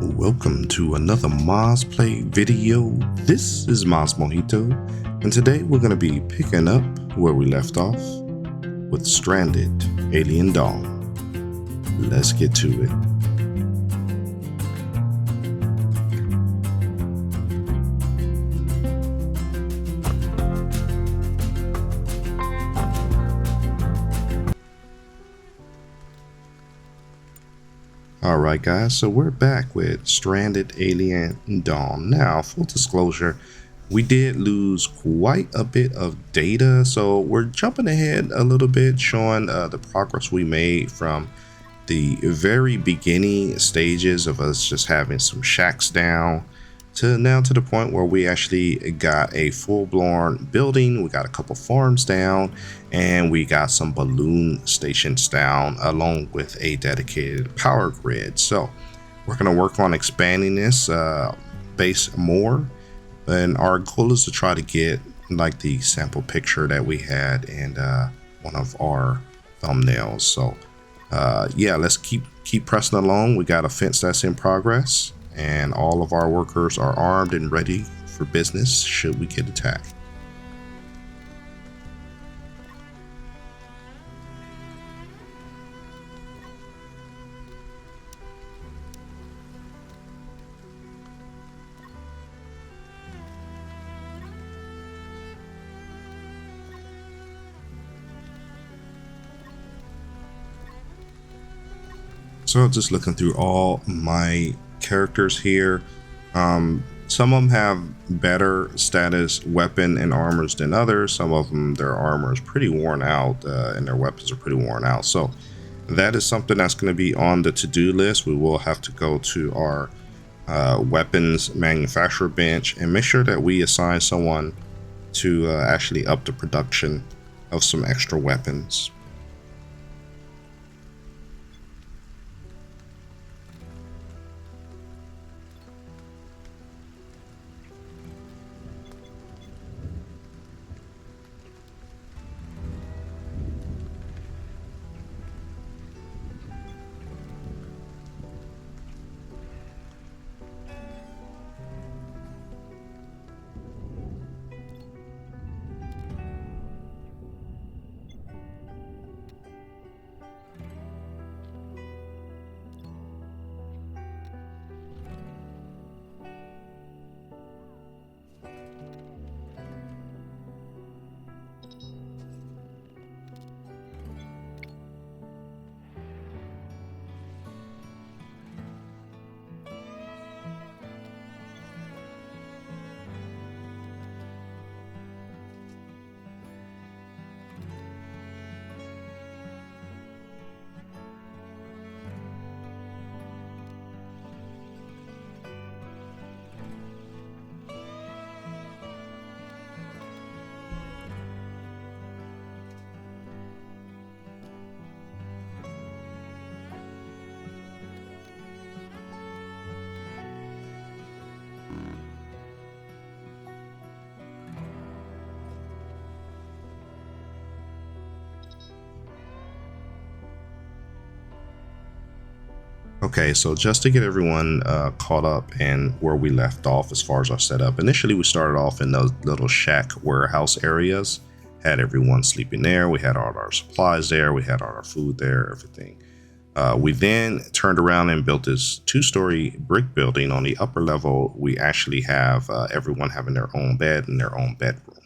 Welcome to another Moz Play video. This is Mojito, and today we're going to be picking up where we left off with Stranded Alien Dawn. Let's get to it. Alright guys, so we're back with Stranded Alien Dawn. Now, full disclosure, we did lose quite a bit of data, so we're jumping ahead a little bit, showing the progress we made from the very beginning stages of us just having some shacks down to now to the point where we actually got a full-blown building. We got a couple farms down, and we got some balloon stations down along with a dedicated power grid. So we're going to work on expanding this base more, and our goal is to try to get like the sample picture that we had in one of our thumbnails. So yeah, let's keep pressing along. We got a fence that's in progress, and all of our workers are armed and ready for business should we get attacked. So just looking through all my characters here, some of them have better status weapon and armors than others. Some of them, their armor is pretty worn out and their weapons are pretty worn out. So that is something that's going to be on the to-do list. We will have to go to our weapons manufacturer bench and make sure that we assign someone to actually up the production of some extra weapons. Okay, so just to get everyone caught up and where we left off as far as our setup. Initially, we started off in those little shack warehouse areas, had everyone sleeping there. We had all our supplies there. We had all our food there, everything. We then turned around and built this 2-story brick building. On the upper level, we actually have everyone having their own bed and their own bedroom.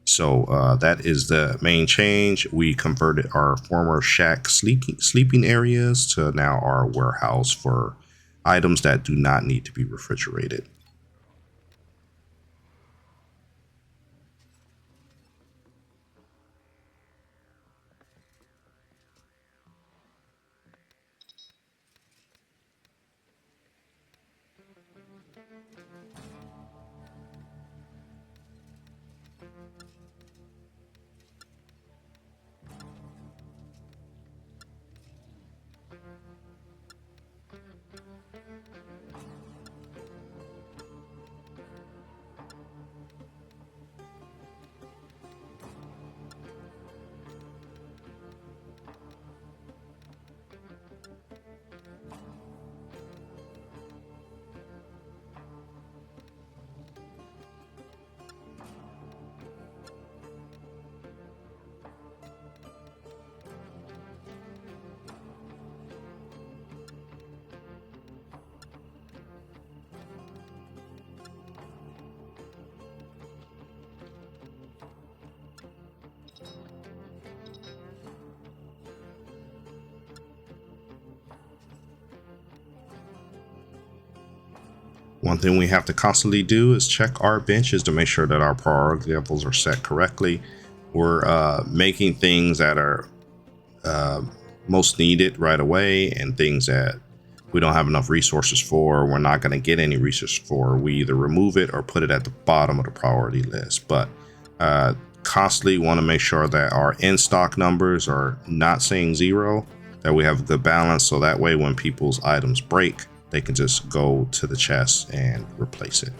So that is the main change. We converted our former shack sleeping areas to now our warehouse for items that do not need to be refrigerated. One thing we have to constantly do is check our benches to make sure that our priority levels are set correctly. We're making things that are most needed right away, and things that we don't have enough resources for, we're not going to get any resources for. We either remove it or put it at the bottom of the priority list. But constantly want to make sure that our in-stock numbers are not saying 0, that we have a good balance, so that way when people's items break, they can just go to the chest and replace it.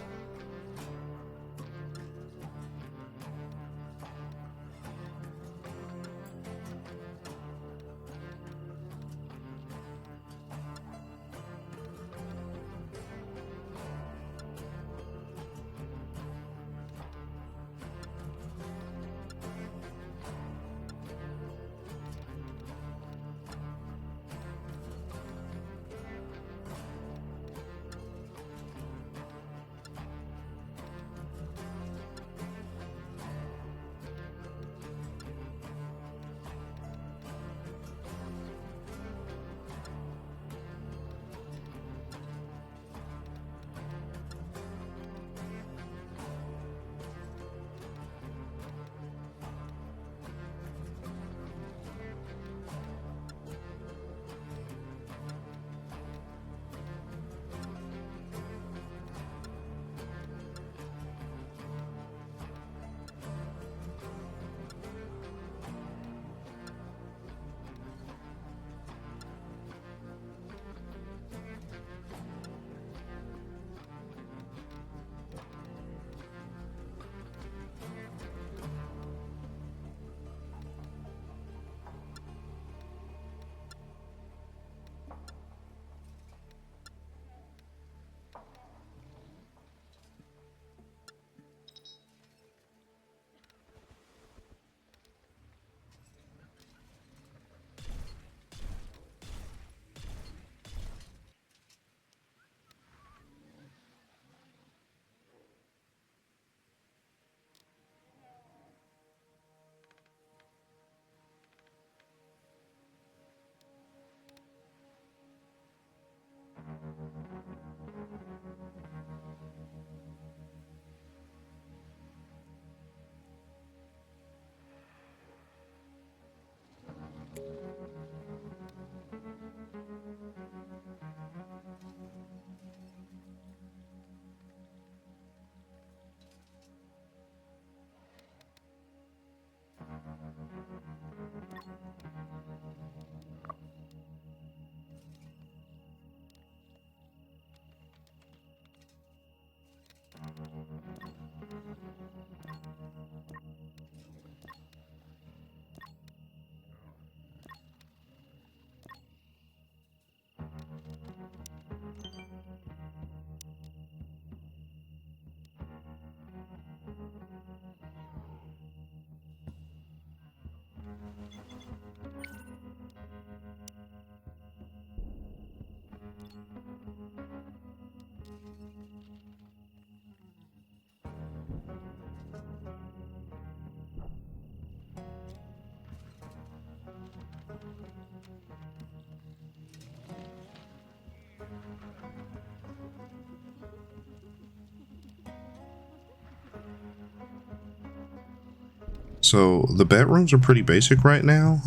So the bedrooms are pretty basic right now.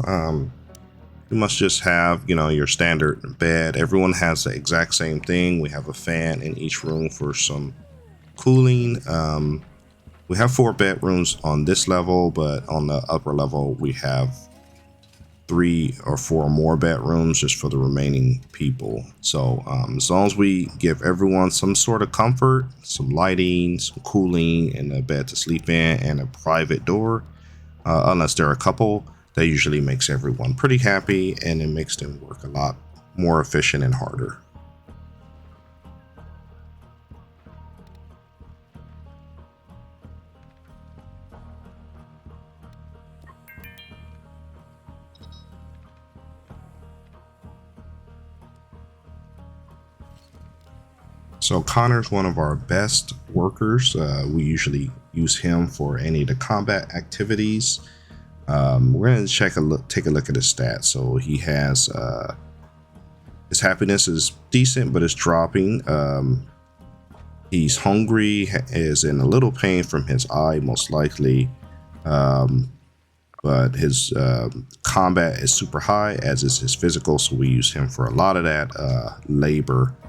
You must just have, your standard bed. Everyone has the exact same thing. We have a fan in each room for some cooling. We have 4 bedrooms on this level, but on the upper level, we have 3 or 4 more bedrooms just for the remaining people. So as long as we give everyone some sort of comfort, some lighting, some cooling, and a bed to sleep in, and a private door, unless they're a couple, that usually makes everyone pretty happy, and it makes them work a lot more efficient and harder. So Connor's one of our best workers. We usually use him for any of the combat activities. We're going to take a look at his stats. So he has his happiness is decent, but it's dropping. He's hungry, is in a little pain from his eye, most likely. Um, but his combat is super high, as is his physical. So we use him for a lot of that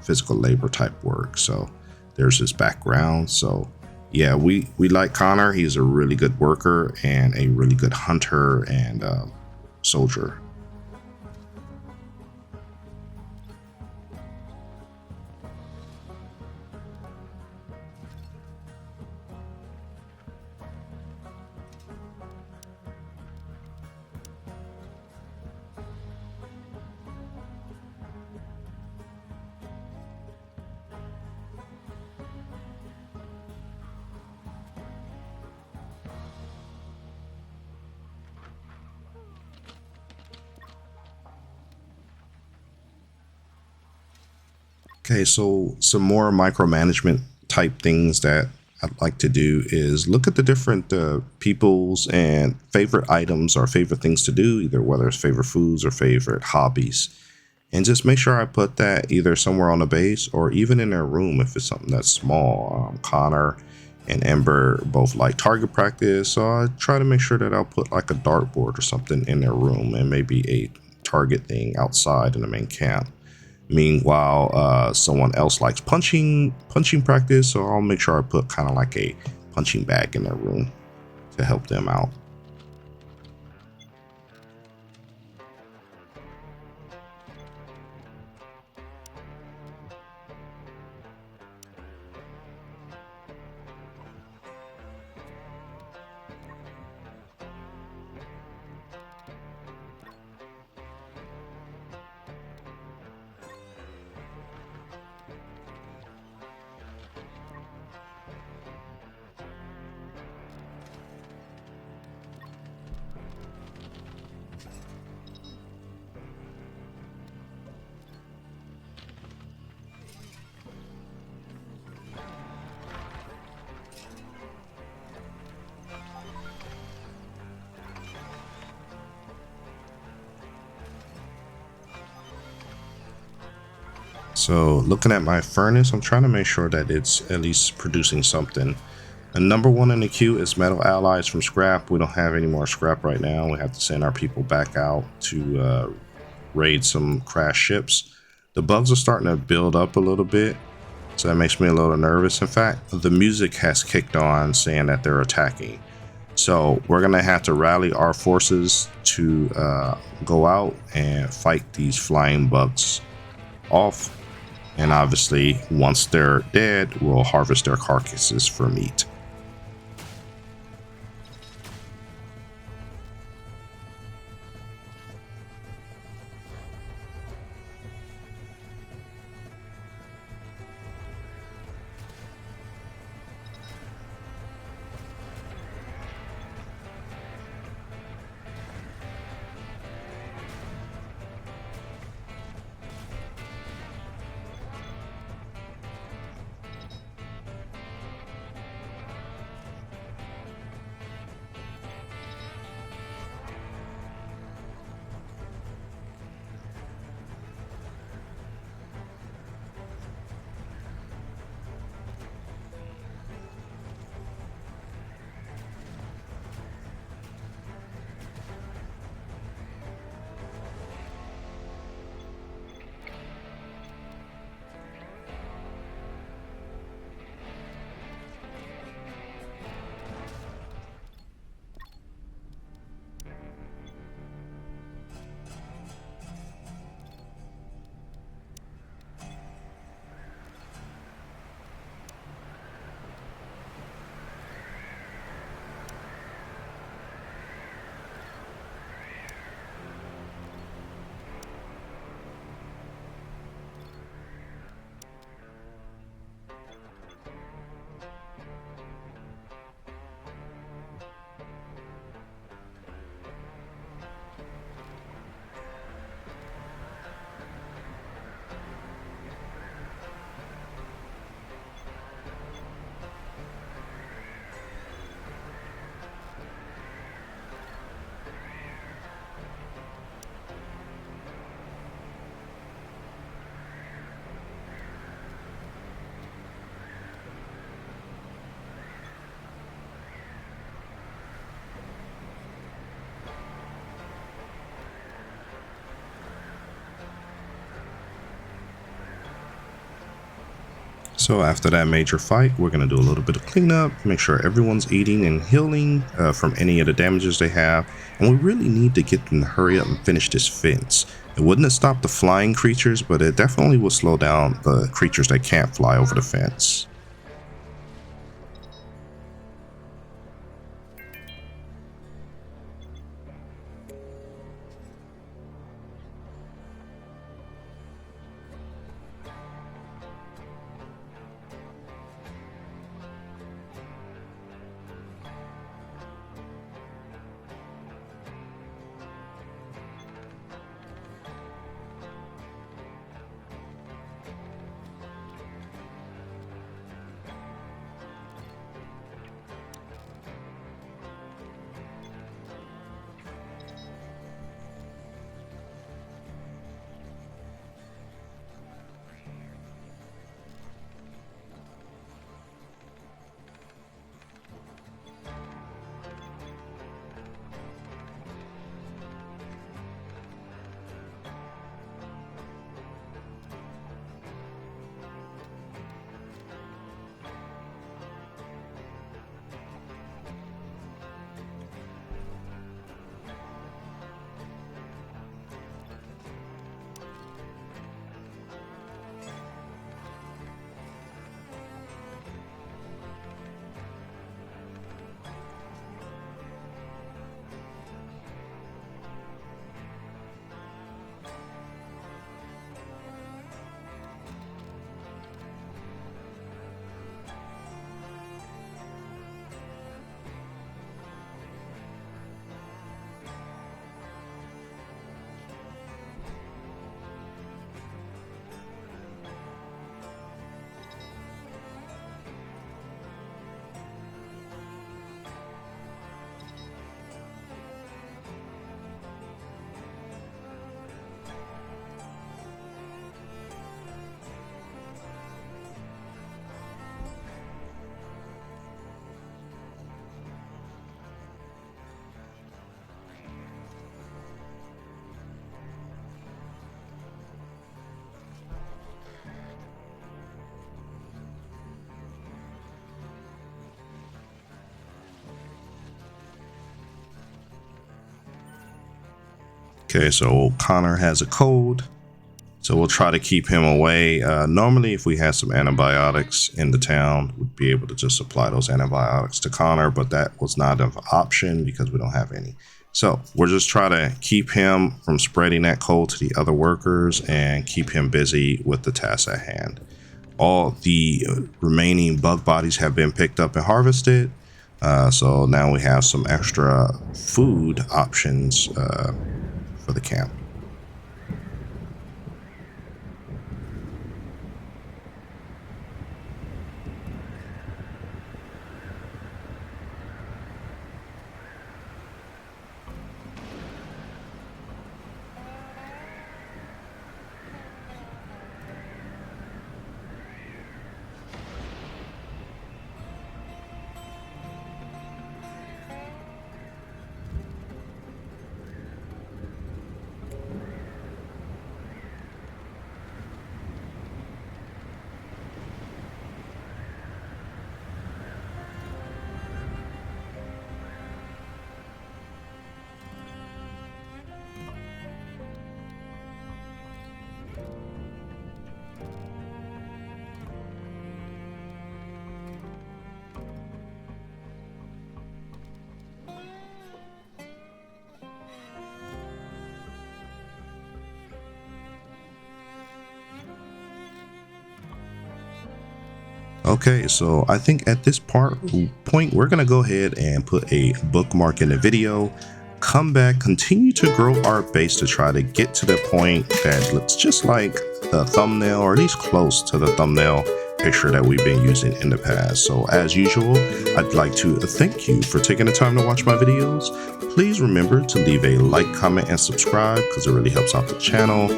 physical labor type work. So there's his background. So yeah, we like Connor. He's a really good worker and a really good hunter and soldier. Okay, so some more micromanagement type things that I'd like to do is look at the different people's and favorite items or favorite things to do, either whether it's favorite foods or favorite hobbies, and just make sure I put that either somewhere on the base or even in their room if it's something that's small. Connor and Ember both like target practice, so I try to make sure that I'll put like a dartboard or something in their room and maybe a target thing outside in the main camp. Meanwhile, someone else likes punching practice, so I'll make sure I put kind of like a punching bag in their room to help them out. So looking at my furnace, I'm trying to make sure that it's at least producing something. And number one in the queue is metal alloys from scrap. We don't have any more scrap right now. We have to send our people back out to raid some crashed ships. The bugs are starting to build up a little bit, so that makes me a little nervous. In fact, the music has kicked on saying that they're attacking. So we're gonna have to rally our forces to go out and fight these flying bugs off. And obviously, once they're dead, we'll harvest their carcasses for meat. So after that major fight, we're going to do a little bit of cleanup, make sure everyone's eating and healing from any of the damages they have. And we really need to get them to hurry up and finish this fence. It wouldn't have stopped the flying creatures, but it definitely will slow down the creatures that can't fly over the fence. Okay, so Connor has a cold, so we'll try to keep him away. Normally, if we had some antibiotics in the town, we'd be able to just supply those antibiotics to Connor, but that was not an option because we don't have any. So we're just trying to keep him from spreading that cold to the other workers and keep him busy with the tasks at hand. All the remaining bug bodies have been picked up and harvested. So now we have some extra food options for the camp. Okay, so I think at this point, we're gonna go ahead and put a bookmark in the video, come back, continue to grow our base to try to get to the point that looks just like the thumbnail, or at least close to the thumbnail picture that we've been using in the past. So as usual, I'd like to thank you for taking the time to watch my videos. Please remember to leave a like, comment, and subscribe because it really helps out the channel.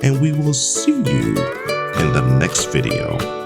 And we will see you in the next video.